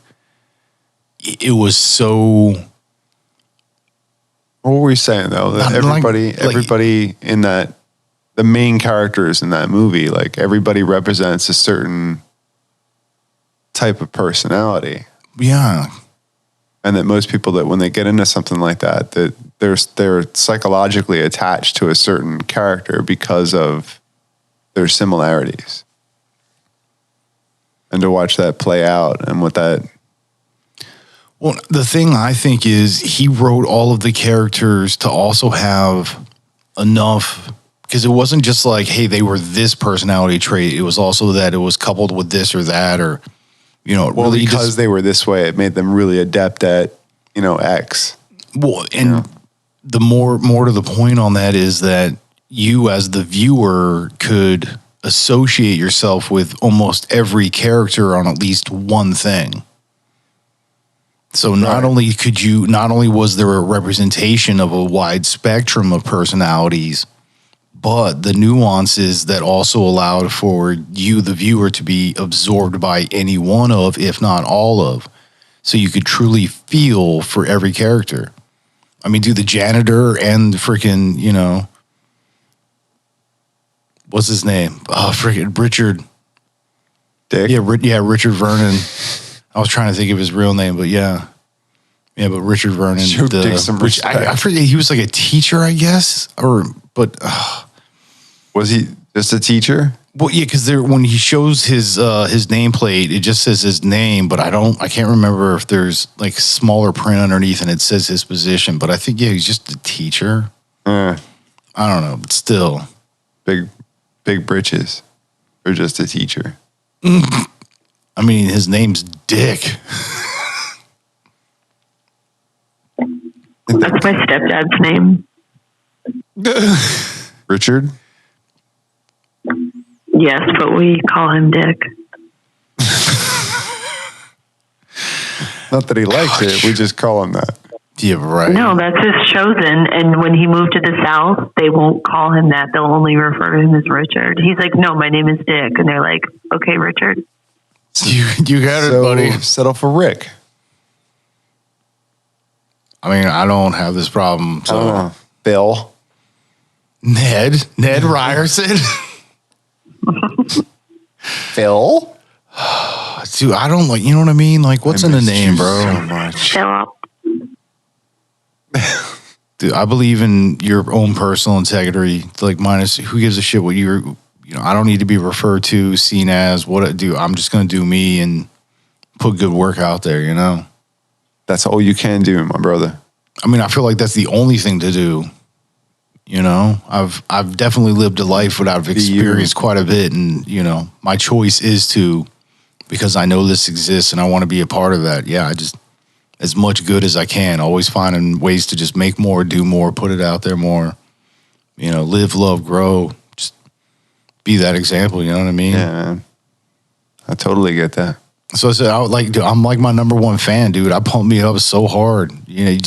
it was so. What were we saying though? That everybody in that, the main characters in that movie, like everybody represents a certain type of personality. Yeah. And that most people that when they get into something like that, that they're psychologically attached to a certain character because of their similarities. And to watch that play out and what that. Well, the thing I think is he wrote all of the characters to also have enough, because it wasn't just like, hey, they were this personality trait. It was also that it was coupled with this or that, or, you know, well, really because they were this way, it made them really adept at, you know, X. Well, and the more to the point on that is that you as the viewer could associate yourself with almost every character on at least one thing. So not only was there a representation of a wide spectrum of personalities, but the nuances that also allowed for you, the viewer, to be absorbed by any one of, if not all of. So you could truly feel for every character. I mean, the janitor and the freaking, you know, what's his name? Oh, freaking Richard. Dick? Yeah, Richard Vernon. I was trying to think of his real name, but yeah. Yeah, but Richard Vernon. Show Dick some respect. I forget, he was like a teacher, I guess, was he just a teacher? Well, yeah, because when he shows his nameplate, it just says his name, but I can't remember if there's like smaller print underneath and it says his position. But I think he's just a teacher. I don't know, but still, big britches, or just a teacher. I mean, his name's Dick. That's my stepdad's name. Richard? Yes, but we call him Dick. Not that he likes it, we just call him that. Yeah, right. No, that's his chosen. And when he moved to the South, they won't call him that. They'll only refer to him as Richard. He's like, no, my name is Dick. And they're like, okay, Richard. You got it, buddy. Settle for Rick. I mean, I don't have this problem. So Bill. Ned Ryerson. Phil? Dude, I don't like, you know what I mean? Like, what's in the name, bro? So much. Philip. Dude, I believe in your own personal integrity. Like, minus who gives a shit what I don't need to be referred to, seen as what I do. I'm just going to do me and put good work out there, you know? That's all you can do, my brother. I mean, I feel like that's the only thing to do. You know, I've definitely lived a life where I've experienced quite a bit, and you know, my choice is to, because I know this exists and I want to be a part of that. Yeah, I just, as much good as I can, always finding ways to just make more, do more, put it out there more. You know, live, love, grow. Just be that example. You know what I mean? Yeah, man. I totally get that. So I said, I'm like my number one fan, dude. I pump me up so hard. You know,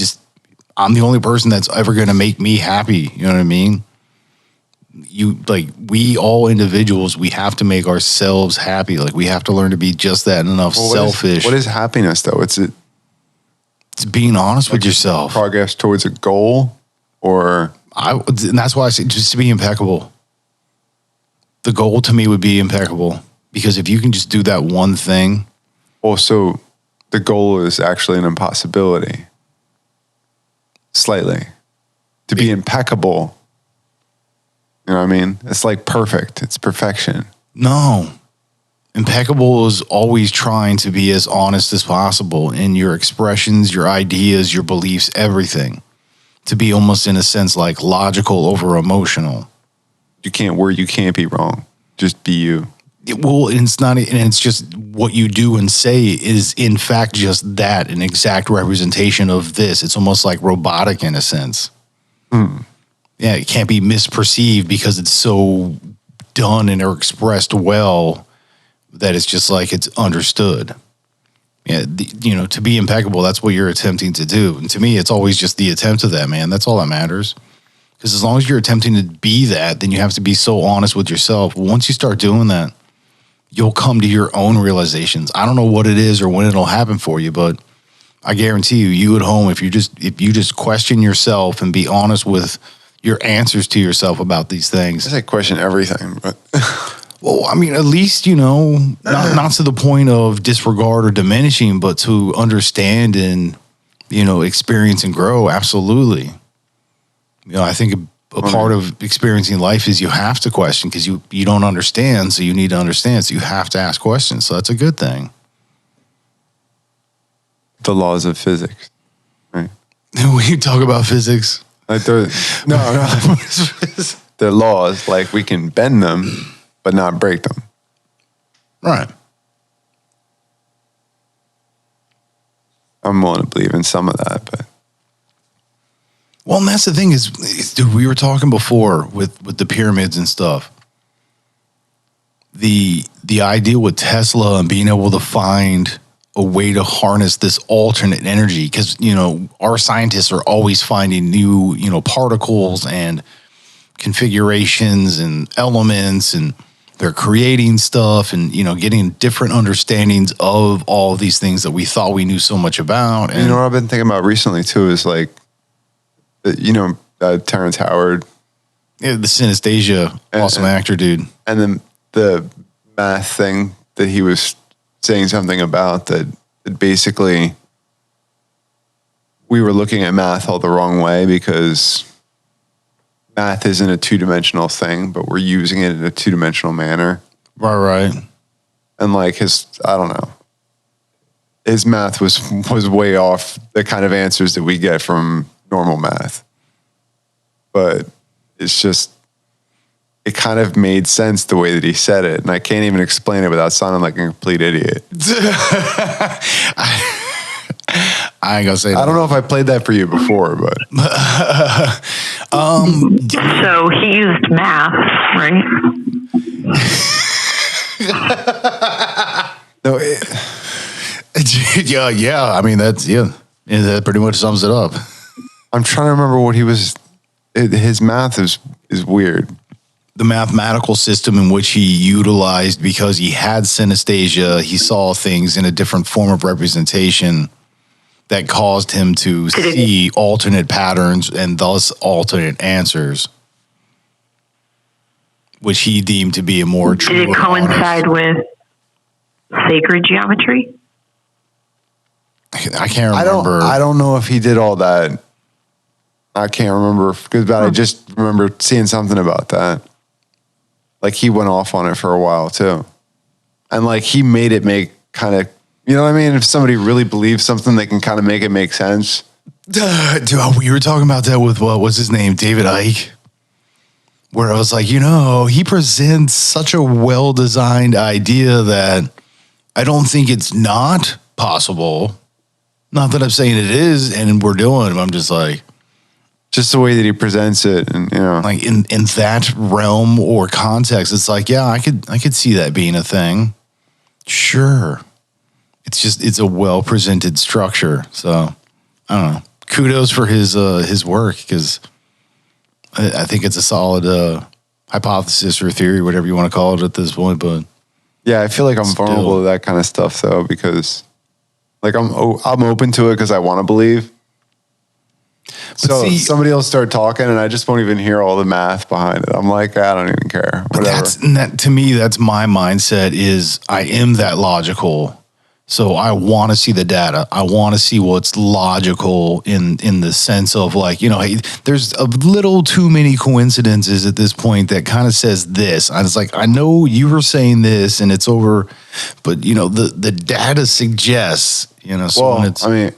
I'm the only person that's ever going to make me happy. You know what I mean? We all individuals, we have to make ourselves happy. Like, we have to learn to be just that and enough selfish. What is happiness, though? It's being honest with yourself. Progress towards a goal, or? And that's why I say just to be impeccable. The goal to me would be impeccable. Because if you can just do that one thing. Also, the goal is actually an impossibility. Slightly. To be impeccable. You know what I mean? It's like perfect. It's perfection. No. Impeccable is always trying to be as honest as possible in your expressions, your ideas, your beliefs, everything. To be almost, in a sense, like logical over emotional. You can't be wrong. Just be you. Well, it's not, and it's just what you do and say is in fact just that, an exact representation of this. It's almost like robotic in a sense. Yeah, it can't be misperceived because it's so done and or expressed well that it's just like it's understood. Yeah, to be impeccable, that's what you're attempting to do. And to me, it's always just the attempt of that, man. That's all that matters. Because as long as you're attempting to be that, then you have to be so honest with yourself. Once you start doing that, you'll come to your own realizations. I don't know what it is or when it'll happen for you, but I guarantee you at home, if you just question yourself and be honest with your answers to yourself about these things. I say question everything, but well, I mean, at least, not to the point of disregard or diminishing, but to understand and, experience and grow. Absolutely. I think a part of experiencing life is you have to question because you don't understand, so you need to understand. So you have to ask questions. So that's a good thing. The laws of physics, right? When you talk about physics, like they're laws. Like we can bend them, but not break them. Right. I'm willing to believe in some of that, but. Well, and that's the thing is, dude, we were talking before with the pyramids and stuff. The idea with Tesla and being able to find a way to harness this alternate energy, because, our scientists are always finding new, particles and configurations and elements, and they're creating stuff and, getting different understandings of all of these things that we thought we knew so much about. And what I've been thinking about recently too is like, Terence Howard. Yeah, the synesthesia, awesome actor, dude. And then the math thing that he was saying something about that basically we were looking at math all the wrong way because math isn't a two-dimensional thing, but we're using it in a two-dimensional manner. Right. And like I don't know. His math was way off the kind of answers that we get from normal math. But it's just, it kind of made sense the way that he said it. And I can't even explain it without sounding like a complete idiot. I ain't gonna say that. I don't know if I played that for you before, but. So he used math, right? No, yeah. I mean, that pretty much sums it up. I'm trying to remember what he was. His math is weird. The mathematical system in which he utilized, because he had synesthesia, he saw things in a different form of representation that caused him to see alternate patterns and thus alternate answers, which he deemed to be a more true. Did it coincide with sacred geometry? I can't remember. I don't know if he did all that. I can't remember, but I just remember seeing something about that. Like he went off on it for a while too. And like he made it make kind of, you know what I mean? If somebody really believes something, they can kind of make it make sense. Dude, we were talking about that with, what was his name? David Icke. Where I was like, he presents such a well-designed idea that I don't think it's not possible. Not that I'm saying it is, and we're doing it. I'm just like, just the way that he presents it, and like in that realm or context, it's like, yeah, I could see that being a thing. Sure, it's a well presented structure. So I don't know. Kudos for his work, because I think it's a solid hypothesis or theory, whatever you want to call it at this point. But yeah, I feel like I'm vulnerable to that kind of stuff though, because like I'm open to it because I want to believe. So somebody will start talking and I just won't even hear all the math behind it. I'm like, I don't even care. Whatever. To me, that's my mindset is I am that logical. So I want to see the data. I want to see what's logical in the sense of like, there's a little too many coincidences at this point that kind of says this. And it's like, I know you were saying this and it's over, but the data suggests, so when it's, I mean,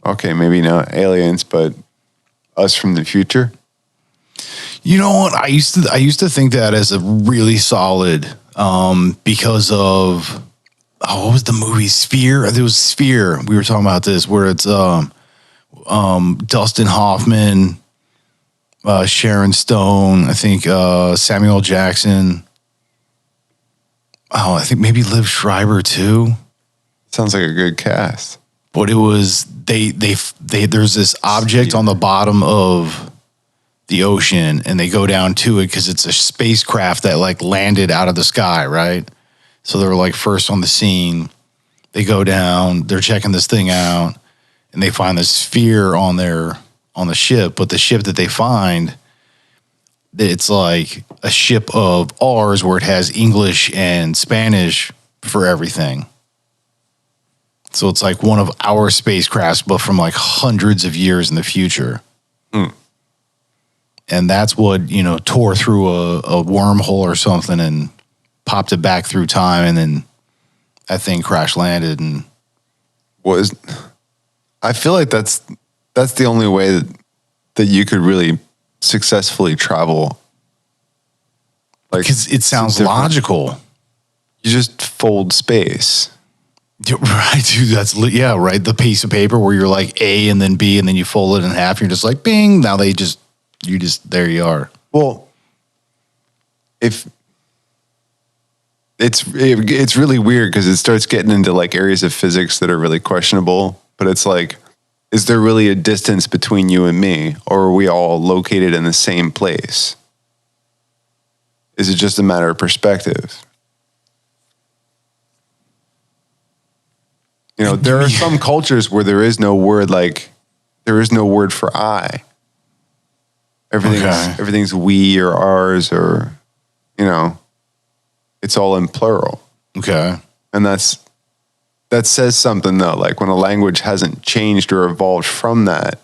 okay, maybe not aliens, but us from the future. You know what? I used to think that as a really solid, because of, what was the movie? Sphere? There was Sphere. We were talking about this, where it's Dustin Hoffman, Sharon Stone, I think Samuel Jackson. Oh, I think maybe Liv Schreiber too. Sounds like a good cast. But it was there's this object on the bottom of the ocean, and they go down to it because it's a spacecraft that like landed out of the sky, right? So they were like first on the scene. They go down, they're checking this thing out, and they find this sphere on the ship. But the ship that they find, it's like a ship of ours where it has English and Spanish for everything. So it's like one of our spacecrafts, but from like hundreds of years in the future. Mm. And that's what, tore through a wormhole or something and popped it back through time, and then that thing crash landed. And I feel like that's the only way that you could really successfully travel. Like, because it sounds logical. You just fold space. Right, dude. Right. The piece of paper where you're like A and then B and then you fold it in half. You're just like, bing. Now there you are. Well, if it's really weird because it starts getting into like areas of physics that are really questionable, but it's like, is there really a distance between you and me, or are we all located in the same place? Is it just a matter of perspective? There are some cultures where there is no word for I. Everything's we or ours, or it's all in plural. Okay. And that says something though. Like when a language hasn't changed or evolved from that,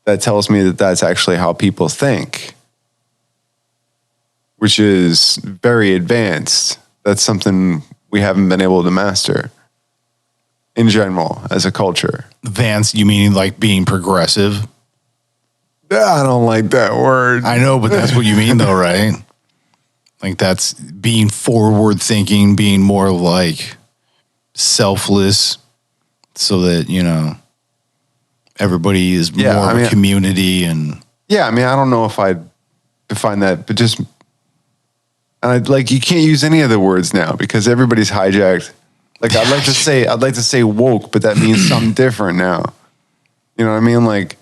that tells me that that's actually how people think, which is very advanced. That's something we haven't been able to master in general as a culture. Advanced, you mean like being progressive? I don't like that word. I know, but that's what you mean though, right? Like that's being forward thinking, being more like selfless so that, you know, everybody is more of a community and... Yeah, I mean, I don't know if I'd define that, but just... And I'd like, you can't use any of the words now because everybody's hijacked. Like I'd like to say woke, but that means something different now. You know what I mean? Like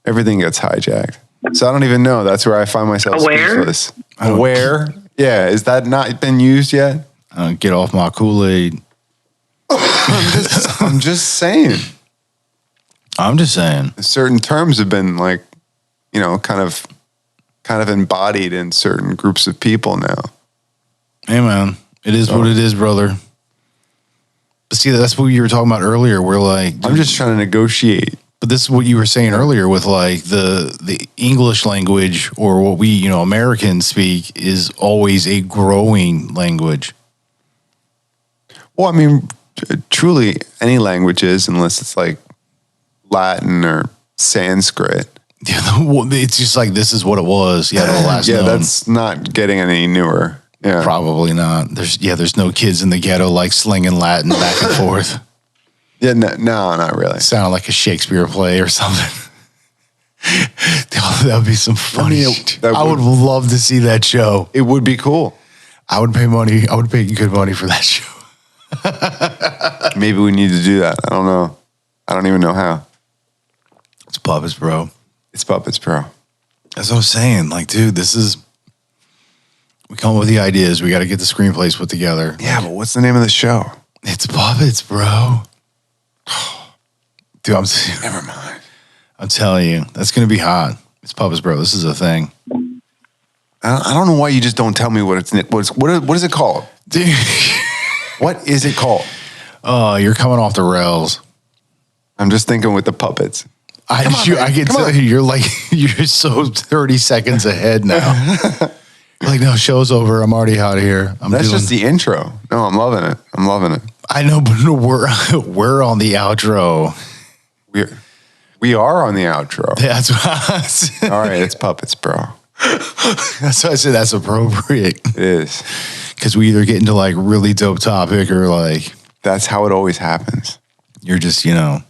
everything gets hijacked. So I don't even know. That's where I find myself speechless. Aware? Yeah. Is that not been used yet? Get off my Kool-Aid. I'm just saying. Certain terms have been like, you know, kind of embodied in certain groups of people now. Hey man, it is what it is, brother. But see, that's what you were talking about earlier. We're like, I'm just trying to negotiate. But this is what you were saying earlier with like the English language or what we, you know, Americans speak is always a growing language. Well, I mean, truly any language is, unless it's like Latin or Sanskrit. Yeah, it's just like this is what it was. Yeah, the last known. That's not getting any newer. Yeah, probably not. There's no kids in the ghetto like slinging Latin back and forth. Yeah, no, not really. Sounded like a Shakespeare play or something. That would be some funny. I would love to see that show. It would be cool. I would pay money. I would pay good money for that show. Maybe we need to do that. I don't know. I don't even know how. It's puppets, bro. It's puppets, bro. As I was saying, like, dude, we come up with the ideas. We got to get the screenplays put together. Yeah, but what's the name of the show? It's puppets, bro. Dude, never mind. I'm telling you, that's going to be hot. It's puppets, bro. This is a thing. I don't know why you just don't tell me what is it called? Dude. What is it called? Oh, you're coming off the rails. I'm just thinking with the puppets. I can tell you, you're so 30 seconds ahead now. Like, no, show's over. I'm already out of here. That's just the intro. No, I'm loving it. I know, but we're on the outro. We are on the outro. That's what I said. All right, it's puppets, bro. That's why I said that's appropriate. It is. Because we either get into like really dope topic or like... That's how it always happens. You're just, you know,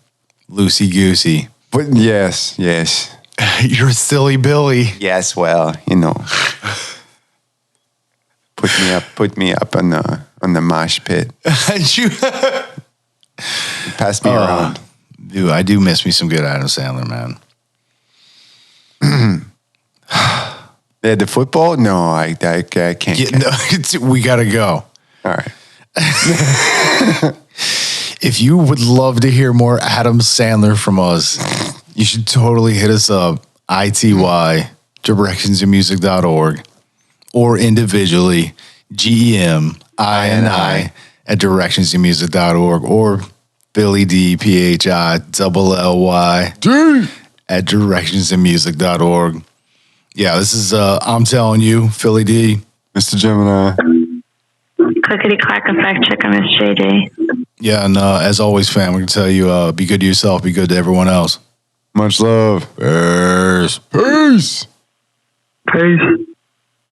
loosey-goosey. But yes. You're a silly Billy. Yes, well, you know. Put me up on the mosh pit. Pass me around. Dude, I do miss me some good Adam Sandler, man. They had the football? No, I can't. No, we got to go. All right. If you would love to hear more Adam Sandler from us, you should totally hit us up, ITY, directionsinmusic.org, or individually, GEMINI at directionsinmusic.org, or Billy D, PHI, LLY at directionsinmusic.org. Yeah, this is, I'm telling you, Philly D. Mr. Gemini. Clickety clack effect check, missjd. Yeah, and as always, fam, we can tell you, be good to yourself, be good to everyone else. Much love. Peace. Peace. Peace.